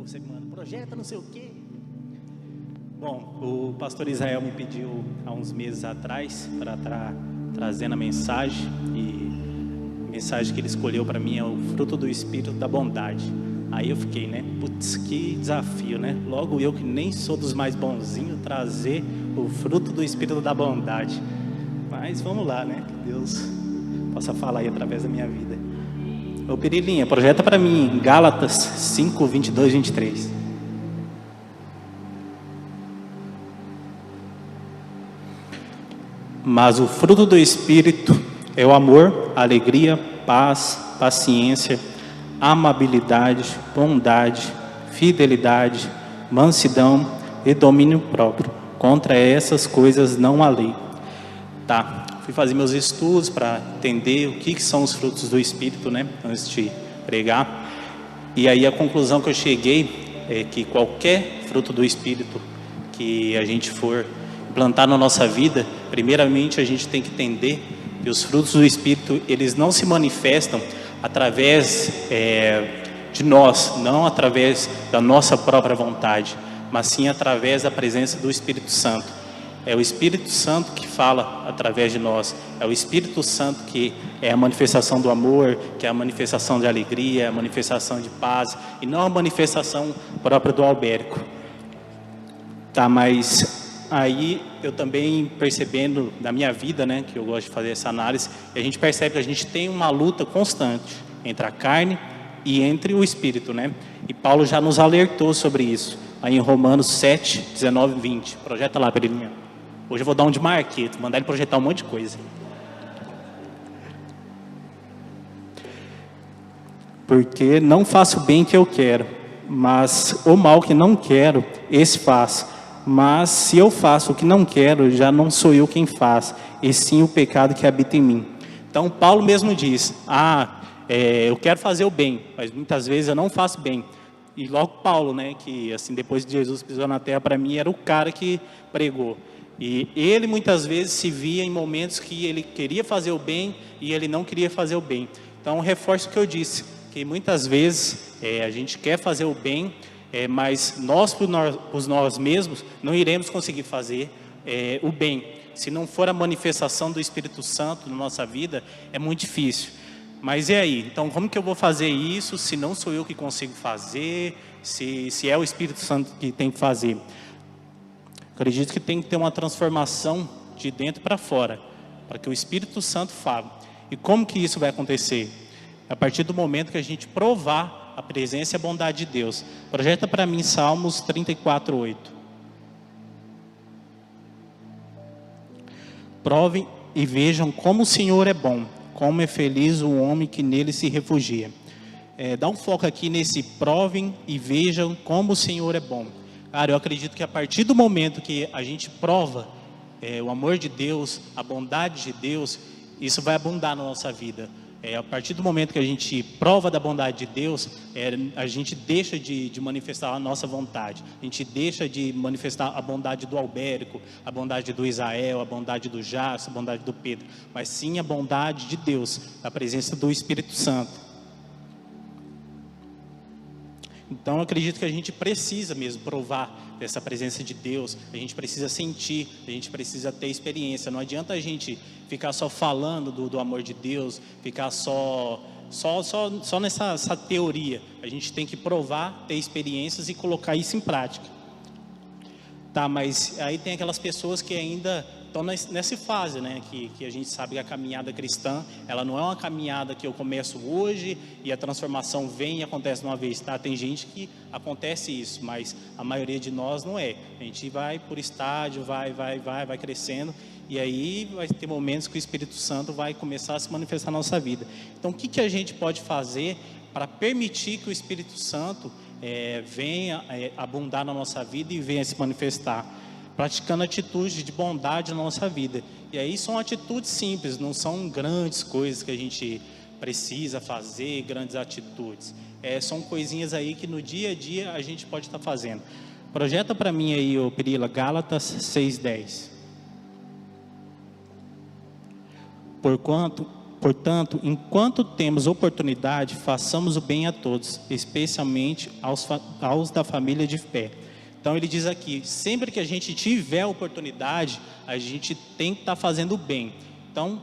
semana, projeta não sei o quê. Bom, o pastor Israel me pediu há uns meses atrás para trazendo a mensagem, e a mensagem que ele escolheu para mim é o fruto do Espírito da bondade. Aí eu fiquei, né? Putz, que desafio, né? Logo eu que nem sou dos mais bonzinhos, trazer o fruto do Espírito da bondade. Mas vamos lá, né? Que Deus possa falar aí através da minha vida. Ô Perilinha, projeta para mim Gálatas 5, 22, 23. Mas o fruto do Espírito é o amor, a alegria, paz, paciência, amabilidade, bondade, fidelidade, mansidão e domínio próprio. Contra essas coisas não há lei. Tá, fui fazer meus estudos para entender o que são os frutos do Espírito, né? Antes de pregar. E aí a conclusão que eu cheguei é que qualquer fruto do Espírito que a gente for implantar na nossa vida, primeiramente a gente tem que entender que os frutos do Espírito, eles não se manifestam através de nós, não através da nossa própria vontade, mas sim através da presença do Espírito Santo. É o Espírito Santo que fala através de nós, é o Espírito Santo que é a manifestação do amor, que é a manifestação de alegria, a manifestação de paz, e não a manifestação própria do albérico. Tá, mas aí eu também percebendo na minha vida, né, que eu gosto de fazer essa análise, a gente percebe que a gente tem uma luta constante entre a carne e entre o Espírito, né? E Paulo já nos alertou sobre isso, aí em Romanos 7, 19 e 20. Projeta lá, Perilinha. Hoje eu vou dar um de Marquito, mandar ele projetar um monte de coisa. Porque não faço o bem que eu quero, mas o mal que não quero, esse faço. Mas se eu faço o que não quero, já não sou eu quem faz, e sim o pecado que habita em mim. Então Paulo mesmo diz, eu quero fazer o bem, mas muitas vezes eu não faço bem. E logo Paulo, né, que assim, depois de Jesus pisou na terra, para mim era o cara que pregou. E ele muitas vezes se via em momentos que ele queria fazer o bem e ele não queria fazer o bem. Então reforço o que eu disse, que muitas vezes a gente quer fazer o bem, mas nós por nós mesmos não iremos conseguir fazer o bem. Se não for a manifestação do Espírito Santo na nossa vida, é muito difícil. Mas e aí? Então como que eu vou fazer isso se não sou eu que consigo fazer, se é o Espírito Santo que tem que fazer? Acredito que tem que ter uma transformação de dentro para fora, para que o Espírito Santo fale. E como que isso vai acontecer? A partir do momento que a gente provar a presença e a bondade de Deus. Projeta para mim Salmos 34, 8. Provem e vejam como o Senhor é bom, como é feliz o homem que nele se refugia. Dá um foco aqui nesse provem e vejam como o Senhor é bom. Cara, eu acredito que a partir do momento que a gente prova o amor de Deus, a bondade de Deus, isso vai abundar na nossa vida. A partir do momento que a gente prova da bondade de Deus, a gente deixa de manifestar a nossa vontade. A gente deixa de manifestar a bondade do Albérico, a bondade do Israel, a bondade do Jasso, a bondade do Pedro. Mas sim a bondade de Deus, a presença do Espírito Santo. Então eu acredito que a gente precisa mesmo provar dessa presença de Deus, a gente precisa sentir, a gente precisa ter experiência. Não adianta a gente ficar só falando do amor de Deus, ficar só nessa teoria. A gente tem que provar, ter experiências e colocar isso em prática. Tá, mas aí tem aquelas pessoas que ainda estão nessa fase, né, que a gente sabe que a caminhada cristã, ela não é uma caminhada que eu começo hoje e a transformação vem e acontece de uma vez, tá? Tem gente que acontece isso, mas a maioria de nós não é. A gente vai por estágio, vai crescendo, e aí vai ter momentos que o Espírito Santo vai começar a se manifestar na nossa vida. Então, o que a gente pode fazer para permitir que o Espírito Santo venha abundar na nossa vida e venha se manifestar? Praticando atitudes de bondade na nossa vida. E aí são atitudes simples, não são grandes coisas que a gente precisa fazer, grandes atitudes. São coisinhas aí que no dia a dia a gente pode estar fazendo. Projeta para mim aí, ô Perila, Gálatas 6:10. Porquanto Portanto, enquanto temos oportunidade, façamos o bem a todos, especialmente aos da família de fé. Então ele diz aqui, sempre que a gente tiver oportunidade, a gente tem que estar fazendo o bem. Então,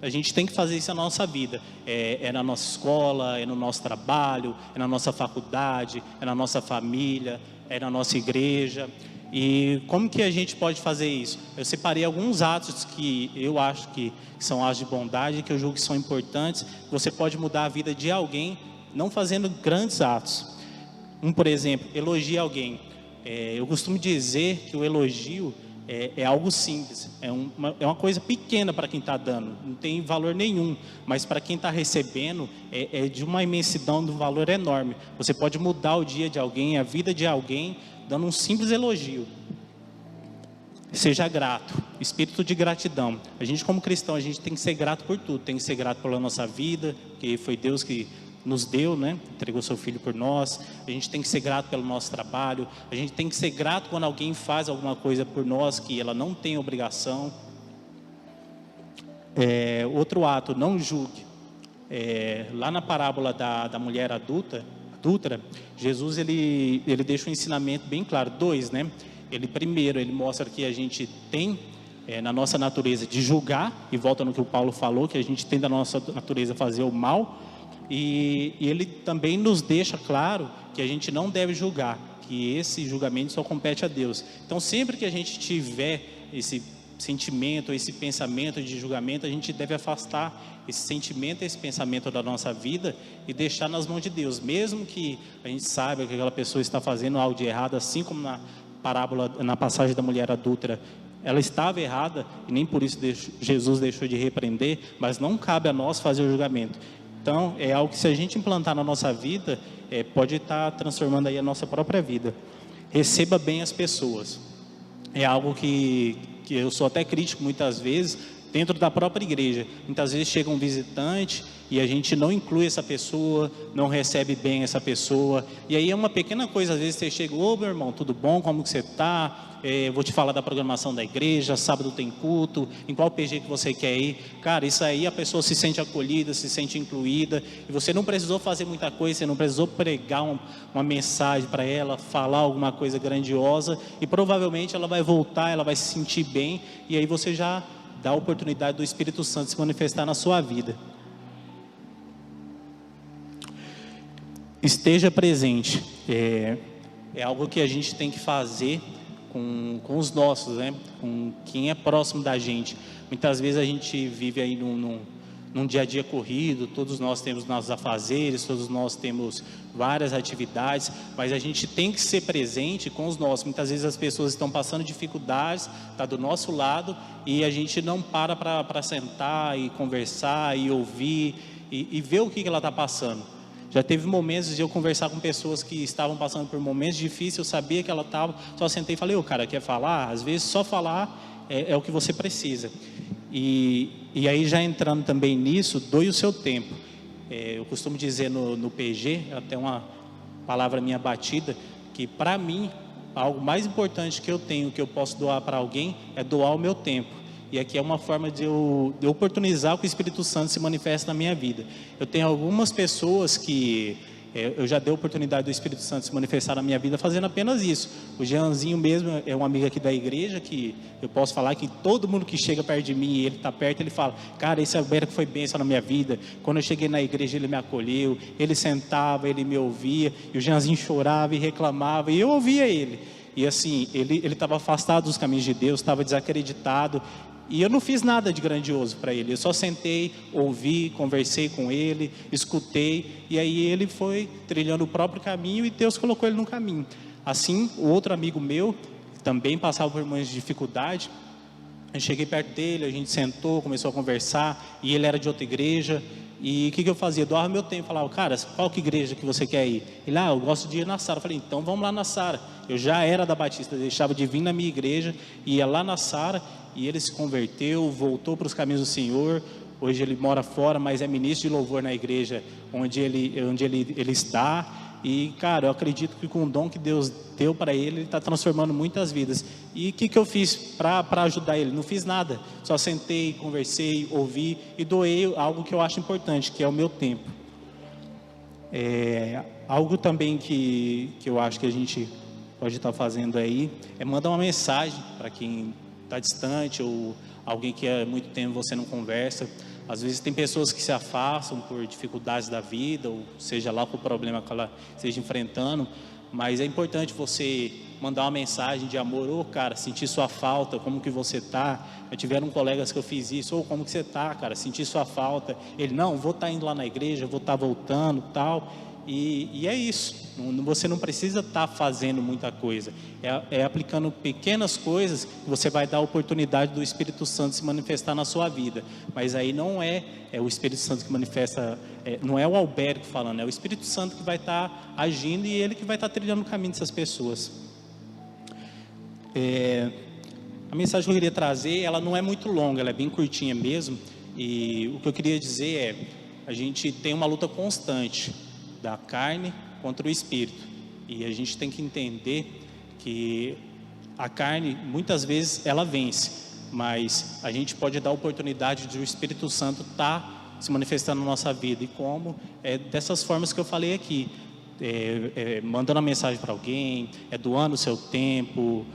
a gente tem que fazer isso na nossa vida. É na nossa escola, é no nosso trabalho, é na nossa faculdade, é na nossa família, é na nossa igreja. E como que a gente pode fazer isso? Eu separei alguns atos que eu acho que são atos de bondade, que eu julgo que são importantes. Você pode mudar a vida de alguém não fazendo grandes atos. Por exemplo, elogie alguém. Eu costumo dizer que o elogio é algo simples, é uma coisa pequena para quem está dando, não tem valor nenhum, mas para quem está recebendo é de uma imensidão, de um valor enorme. Você pode mudar o dia de alguém, a vida de alguém, dando um simples elogio. Seja grato, espírito de gratidão. A gente como cristão, a gente tem que ser grato por tudo, tem que ser grato pela nossa vida, que foi Deus que nos deu, né? Entregou seu filho por nós. A gente tem que ser grato pelo nosso trabalho. A gente tem que ser grato quando alguém faz alguma coisa por nós que ela não tem obrigação. Outro ato, não julgue. Lá na parábola da mulher adulta, Jesus ele deixa um ensinamento bem claro, dois, né? Primeiro, ele mostra que a gente tem na nossa natureza de julgar, e volta no que o Paulo falou, que a gente tem da nossa natureza fazer o mal. E ele também nos deixa claro que a gente não deve julgar, que esse julgamento só compete a Deus. Então, sempre que a gente tiver esse sentimento, esse pensamento de julgamento, a gente deve afastar esse sentimento, esse pensamento da nossa vida e deixar nas mãos de Deus, mesmo que a gente saiba que aquela pessoa está fazendo algo de errado, assim como na parábola, na passagem da mulher adúltera, ela estava errada e nem por isso Jesus deixou de repreender, mas não cabe a nós fazer o julgamento. Então, é algo que se a gente implantar na nossa vida, pode estar transformando aí a nossa própria vida. Receba bem as pessoas. É algo que eu sou até crítico muitas vezes, dentro da própria igreja. Muitas vezes chega um visitante e a gente não inclui essa pessoa, não recebe bem essa pessoa. E aí é uma pequena coisa, às vezes você chega, ô meu irmão, tudo bom? Como que você está? Vou te falar da programação da igreja, sábado tem culto, em qual PG que você quer ir? Cara, isso aí a pessoa se sente acolhida, se sente incluída, e você não precisou fazer muita coisa, você não precisou pregar uma mensagem para ela, falar alguma coisa grandiosa, e provavelmente ela vai voltar, ela vai se sentir bem, e aí você já dá a oportunidade do Espírito Santo se manifestar na sua vida. Esteja presente. É algo que a gente tem que fazer com os nossos, né? Com quem é próximo da gente. Muitas vezes a gente vive aí num dia a dia corrido, todos nós temos nossos afazeres, todos nós temos várias atividades, mas a gente tem que ser presente com os nossos. Muitas vezes as pessoas estão passando dificuldades, está do nosso lado, e a gente não para sentar e conversar e ouvir e ver o que ela está passando. Já teve momentos de eu conversar com pessoas que estavam passando por momentos difíceis, eu sabia que ela estava, só sentei e falei, cara, quer falar? Às vezes só falar é o que você precisa. E aí já entrando também nisso, doe o seu tempo. Eu costumo dizer no PG, até uma palavra minha batida, que para mim, algo mais importante que eu tenho, que eu posso doar para alguém, é doar o meu tempo. E aqui é uma forma de eu oportunizar que o Espírito Santo se manifeste na minha vida. Eu tenho algumas pessoas que eu já dei a oportunidade do Espírito Santo se manifestar na minha vida fazendo apenas isso. O Jeanzinho mesmo é um amigo aqui da igreja que eu posso falar que todo mundo que chega perto de mim e ele está perto, ele fala, cara, esse Alberto foi bênção na minha vida. Quando eu cheguei na igreja ele me acolheu, ele sentava, ele me ouvia, e o Jeanzinho chorava e reclamava e eu ouvia ele. E assim, ele estava afastado dos caminhos de Deus, estava desacreditado. E eu não fiz nada de grandioso para ele, eu só sentei, ouvi, conversei com ele, escutei, e aí ele foi trilhando o próprio caminho e Deus colocou ele no caminho. Assim, o outro amigo meu, também passava por momentos de dificuldade, eu cheguei perto dele, a gente sentou, começou a conversar, e ele era de outra igreja, e o que eu fazia? Eu doava meu tempo, falava, cara, qual que igreja que você quer ir? Ele, eu gosto de ir na Sara. Eu falei, então vamos lá na Sara. Eu já era da Batista, deixava de vir na minha igreja, ia lá na Sara, e ele se converteu, voltou para os caminhos do Senhor. Hoje ele mora fora, mas é ministro de louvor na igreja onde ele está. E, cara, eu acredito que com o dom que Deus deu para ele, ele está transformando muitas vidas. E o que eu fiz para ajudar ele? Não fiz nada. Só sentei, conversei, ouvi e doei algo que eu acho importante, que é o meu tempo. Algo também que eu acho que a gente pode estar fazendo aí é mandar uma mensagem para quem está distante ou alguém que há muito tempo você não conversa. Às vezes tem pessoas que se afastam por dificuldades da vida, ou seja lá qual o problema que ela esteja enfrentando, mas é importante você mandar uma mensagem de amor. Ô, cara, senti sua falta, como que você tá? Eu tiveram colegas que eu fiz isso. Ô, como que você tá, cara? Senti sua falta. Ele, não, vou estar indo lá na igreja, vou estar voltando, tal. E é isso, você não precisa estar fazendo muita coisa, é aplicando pequenas coisas que você vai dar a oportunidade do Espírito Santo se manifestar na sua vida. Mas aí não é o Espírito Santo que manifesta, não é o Alberto falando, é o Espírito Santo que vai estar agindo e ele que vai estar trilhando o caminho dessas pessoas. A mensagem que eu queria trazer, ela não é muito longa, ela é bem curtinha mesmo, e o que eu queria dizer é, a gente tem uma luta constante da carne contra o espírito, e a gente tem que entender que a carne muitas vezes ela vence, mas a gente pode dar a oportunidade de o Espírito Santo estar se manifestando na nossa vida. E como? Dessas formas que eu falei aqui, mandando a mensagem para alguém, doando o seu tempo,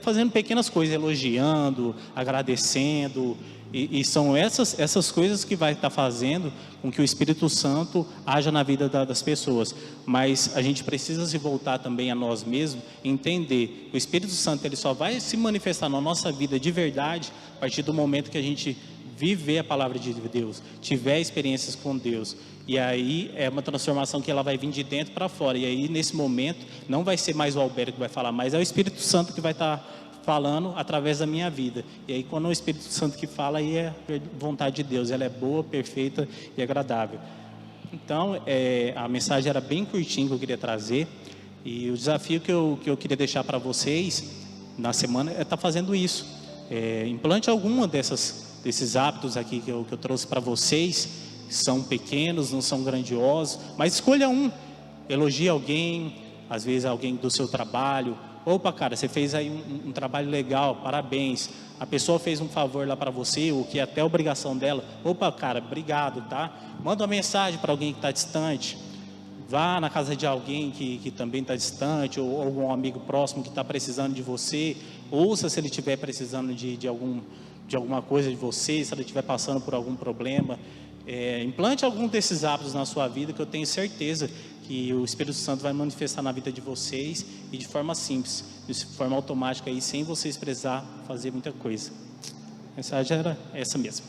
fazendo pequenas coisas, elogiando, agradecendo. E são essas coisas que vai estar fazendo com que o Espírito Santo haja na vida das pessoas. Mas a gente precisa se voltar também a nós mesmos e entender que o Espírito Santo ele só vai se manifestar na nossa vida de verdade a partir do momento que a gente viver a palavra de Deus, tiver experiências com Deus. E aí é uma transformação que ela vai vir de dentro para fora. E aí nesse momento não vai ser mais o Alberto que vai falar, mas é o Espírito Santo que vai estar falando através da minha vida. E aí quando é o Espírito Santo que fala, aí é vontade de Deus, ela é boa, perfeita e agradável. Então a mensagem era bem curtinha que eu queria trazer, e o desafio que eu queria deixar para vocês na semana é estar fazendo isso. Implante alguma desses hábitos aqui que eu trouxe para vocês. São pequenos, não são grandiosos, mas escolha um. Elogie alguém, às vezes alguém do seu trabalho. Opa, cara, você fez aí um trabalho legal, parabéns. A pessoa fez um favor lá para você, o que é até obrigação dela. Opa, cara, obrigado, tá? Manda uma mensagem para alguém que está distante. Vá na casa de alguém que também está distante, ou algum amigo próximo que está precisando de você. Ouça se ele estiver precisando de alguma coisa de você, se ele estiver passando por algum problema. Implante algum desses hábitos na sua vida, que eu tenho certeza que o Espírito Santo vai manifestar na vida de vocês, e de forma simples, de forma automática, aí, sem vocês precisar fazer muita coisa. A mensagem era essa mesmo.